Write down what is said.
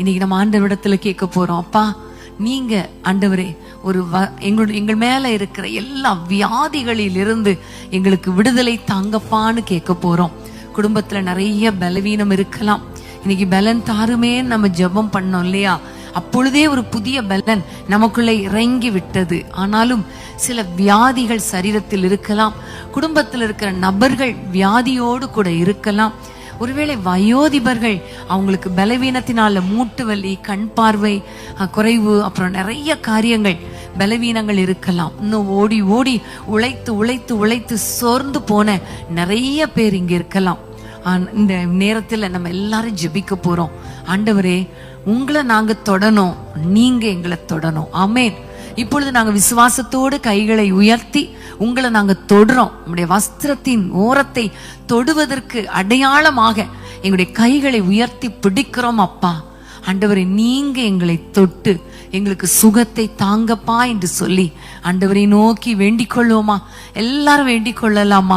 இன்னைக்கு நம்ம ஆண்டவரிடத்துல கேட்க போறோம், அப்பா நீங்க ஆண்டவரே எங்கள் மேல இருக்கிற எல்லா வியாதிகளில் இருந்து எங்களுக்கு விடுதலை தாங்கப்பான்னு கேட்க போறோம். குடும்பத்துல நிறைய பலவீனம் இருக்கலாம். இன்னைக்கு பலன் தாருமே நம்ம ஜெபம் பண்ணோம் இல்லையா? அப்பொழுதே ஒரு புதிய பலன் நமக்குள்ளே இறங்கி விட்டது. ஆனாலும் சில வியாதிகள் சரீரத்தில் இருக்கலாம். குடும்பத்தில் இருக்கிற நபர்கள் வியாதியோடு கூட இருக்கலாம். ஒருவேளை வயோதிபர்கள், அவங்களுக்கு பலவீனத்தினால மூட்டு வலி, கண் பார்வை குறைவு, அப்புறம் நிறைய காரியங்கள் பலவீனங்கள் இருக்கலாம். இன்னும் ஓடி ஓடி உழைத்து உழைத்து உழைத்து சோர்ந்து போன நிறைய பேர் இங்க இருக்கலாம். இந்த நேரத்துல நம்ம எல்லாரும் ஜெபிக்க போறோம். ஆண்டவரே உங்களை நாங்க தொடணும், நீங்க எங்களை தொடணும். ஆமென். இப்பொழுது நாங்க விசுவாசத்தோடு கைகளை உயர்த்தி உங்களை நாங்க தொடுறோம். நம்முடைய வஸ்திரத்தின் ஓரத்தை தொடுவதற்கு அடையாளமாக எங்களுடைய கைகளை உயர்த்தி பிடிக்கிறோம். அப்பா ஆண்டவரே நீங்க எங்களை தொட்டு எங்களுக்கு சுகத்தை தாங்கப்பா என்று சொல்லி ஆண்டவரை நோக்கி வேண்டிக் கொள்வோமா? எல்லாரும் வேண்டிக் கொள்ளலாமா?